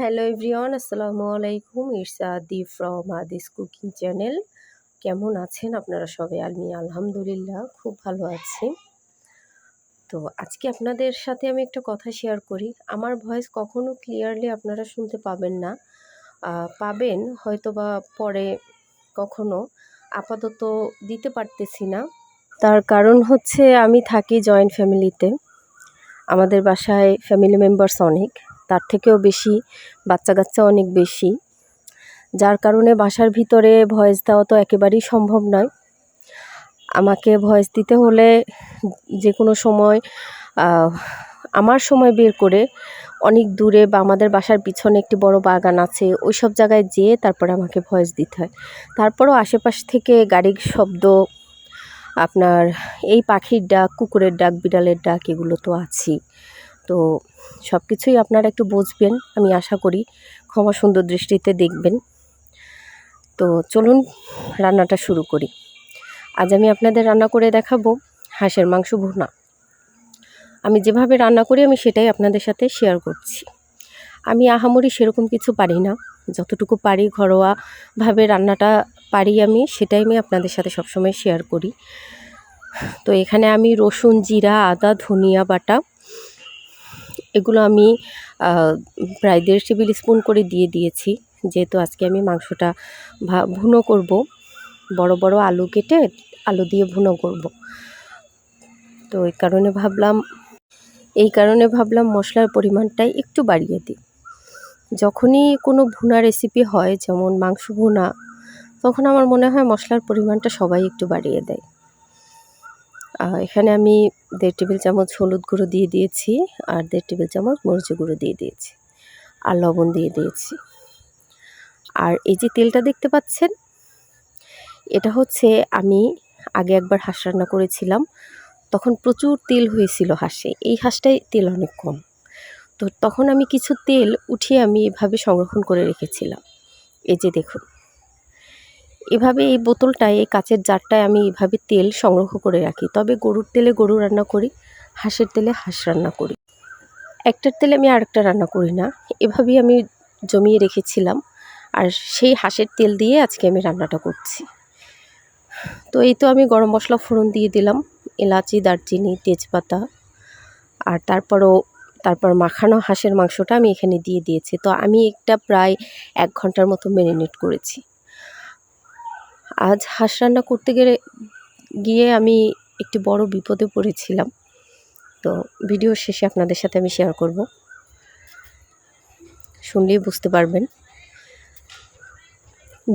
Hello everyone, আসসালামু আলাইকুম। It's আদি ফ্রম আদিস কুকিং চ্যানেল। কেমন আছেন আপনারা সবাই? আমি আলহামদুলিল্লাহ খুব ভালো আছি। তো আজকে আপনাদের সাথে আমি একটা কথা শেয়ার করি। আমার ভয়েস কখনো ক্লিয়ারলি আপনারা শুনতে পাবেন না, পাবেন হয়তোবা পরে কখনো, আপাতত দিতে পারতেছি না। তার কারণ হচ্ছে আমি থাকি জয়েন্ট ফ্যামিলিতে। আমাদের বাসায় ফ্যামিলি মেম্বার্স অনেক, তার থেকেও বেশি বাচ্চা কাচ্চা অনেক বেশি, যার কারণে বাসার ভিতরে ভয়েস দেওয়া তো একেবারেই সম্ভব নয়। আমাকে ভয়েস দিতে হলে যে কোনো সময় আমার সময় বের করে অনেক দূরে বা আমাদের বাসার পিছনে একটি বড় বাগান আছে, ওই সব জায়গায় যেয়ে তারপরে আমাকে ভয়েস দিতে হয়। তারপরেও আশেপাশ থেকে গাড়ির শব্দ, আপনার এই পাখির ডাক, কুকুরের ডাক, বিড়ালের ডাক, এগুলো তো আছেই। তো সব কিছুই আপনারা একটু বুঝবেন, আমি আশা করি ক্ষমা সুন্দর দৃষ্টিতে দেখবেন। তো চলুন রান্নাটা শুরু করি। আজ আমি আপনাদের রান্না করে দেখাবো হাঁসের মাংস ভুনা। আমি যেভাবে রান্না করি আমি সেটাই আপনাদের সাথে শেয়ার করছি। আমি আহামরি সেরকম কিছু পারি না, যতটুকু পারি ঘরোয়াভাবে রান্নাটা পারি আমি, সেটাই আমি আপনাদের সাথে সবসময় শেয়ার করি। তো এখানে আমি রসুন, জিরা, আদা, ধনিয়া বাটা এগুলো আমি প্রায় 1.5 টেবিল স্পুন করে দিয়ে দিয়েছি, যেহেতু আজকে আমি মাংসটা ভুনো করব। বড় বড় আলু কেটে আলু দিয়ে ভুনো করব। তো এই কারণে ভাবলাম মশলার পরিমাণটাই একটু বাড়িয়ে দিই। যখনই কোনো ভুনা রেসিপি হয়, যেমন মাংস ভুনা, তখন আমার মনে হয় মশলার পরিমাণটা সবাই একটু বাড়িয়ে দেয়। এখানে আমি 1.5 টেবিল চামচ হলুদ গুঁড়ো দিয়ে দিয়েছি, আর 1.5 টেবিল চামচ মরিচের গুঁড়ো দিয়ে দিয়েছি, আর লবণ দিয়ে দিয়েছি। আর এই যে তেলটা দেখতে পাচ্ছেন, এটা হচ্ছে আমি আগে একবার হাঁস রান্না করেছিলাম, তখন প্রচুর তেল হয়েছিল হাঁসে। এই হাঁসটায় তেল অনেক কম, তো তখন আমি কিছু তেল উঠিয়ে আমি এভাবে সংরক্ষণ করে রেখেছিলাম। এই যে দেখুন, এভাবে এই বোতলটায়, এই কাচের জারটায় আমি এভাবে তেল সংগ্রহ করে রাখি। তবে গরুর তেলে গরু রান্না করি, হাঁসের তেলে হাঁস রান্না করি। একটার তেলে আমি আরেকটা রান্না করি না, এভাবেই আমি জমিয়ে রেখেছিলাম। আর সেই হাঁসের তেল দিয়ে আজকে আমি রান্নাটা করছি। তো এই তো আমি গরম মশলা ফোড়ন দিয়ে দিলাম, এলাচি, দারচিনি, তেজপাতা, আর তারপর মাখানো হাঁসের মাংসটা আমি এখানে দিয়ে দিয়েছি। তো আমি একটা প্রায় 1 ঘন্টার মতো ম্যারিনেট করেছি। আজ হাঁস রান্না করতে গিয়ে আমি একটি বড় বিপদে পড়েছিলাম, তো ভিডিওর শেষে আপনাদের সাথে আমি শেয়ার করব, শুনলেই বুঝতে পারবেন।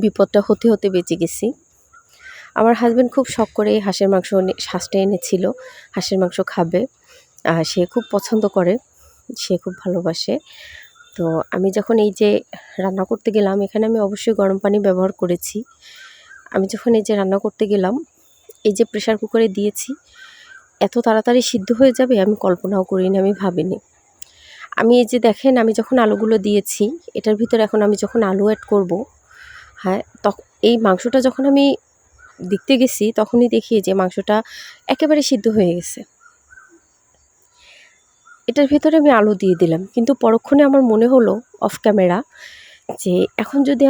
বিপদটা হতে হতে বেঁচে গেছি। আমার হাজব্যান্ড খুব শখ করে এই হাঁসটা এনেছিল, হাঁসের মাংস খাবে। সে খুব পছন্দ করে, সে খুব ভালোবাসে। তো আমি যখন এই যে রান্না করতে গেলাম, এখানে আমি অবশ্যই গরম পানি ব্যবহার করেছি। আমি যখন এই যে রান্না করতে গেলাম, এই যে প্রেশার কুকারে দিয়েছি, এত তাড়াতাড়ি সিদ্ধ হয়ে যাবে আমি কল্পনাও করিনি, আমি ভাবিনি। আমি এই যে দেখেন, আমি যখন আলুগুলো দিয়েছি, এটার ভিতরে এখন আমি যখন আলু অ্যাড করব, হ্যাঁ, এই মাংসটা যখন আমি দেখতে গেছি, তখনই দেখি যে মাংসটা একেবারে সিদ্ধ হয়ে গেছে। এটার ভিতরে আমি আলু দিয়ে দিলাম, কিন্তু পরক্ষণে আমার মনে হলো অফ ক্যামেরা যে এখন যদি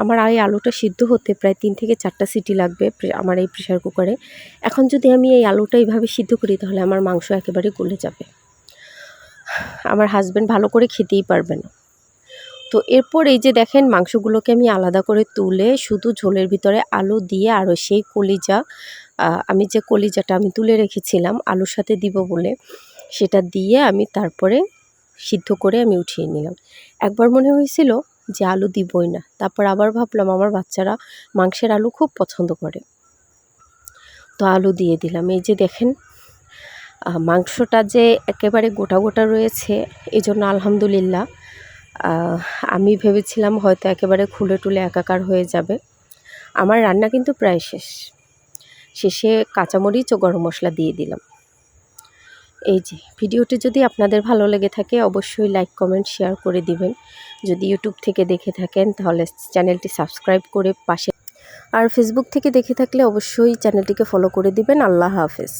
আমার এই আলুটা সিদ্ধ হতে প্রায় 3 থেকে 4টা সিটি লাগবে আমার এই প্রেশার কুকারে। এখন যদি আমি এই আলুটা এইভাবে সিদ্ধ করি, তাহলে আমার মাংস একেবারে গলে যাবে, আমার হাজব্যান্ড ভালো করে খেতেই পারবে না। তো এরপর এই যে দেখেন, মাংসগুলোকে আমি আলাদা করে তুলে শুধু ঝোলের ভিতরে আলু দিয়ে, আরও সেই কলিজা, আমি যে কলিজাটা আমি তুলে রেখেছিলাম আলুর সাথে দিব বলে, সেটা দিয়ে আমি তারপরে সিদ্ধ করে আমি উঠিয়ে নিলাম। একবার মনে হয়েছিল যে আলু দিবই না, তারপর আবার ভাবলাম আমার বাচ্চারা মাংসের আলু খুব পছন্দ করে, তো আলু দিয়ে দিলাম। এই যে দেখেন, মাংসটা যে একেবারে গোটা গোটা রয়েছে, এই জন্য আলহামদুলিল্লাহ। আমি ভেবেছিলাম হয়তো একেবারে খুলে টুলে একাকার হয়ে যাবে। আমার রান্না কিন্তু প্রায় শেষে কাঁচামরিচ ও গরম মশলা দিয়ে দিলাম। এই যে ভিডিওটি যদি আপনাদের ভালো লেগে থাকে, অবশ্যই লাইক, কমেন্ট, শেয়ার করে দিবেন। যদি ইউটিউব থেকে দেখে থাকেন, তাহলে চ্যানেলটি সাবস্ক্রাইব করে পাশে, আর ফেসবুক থেকে দেখে থাকলে অবশ্যই চ্যানেলটিকে ফলো করে দিবেন। আল্লাহ হাফেজ।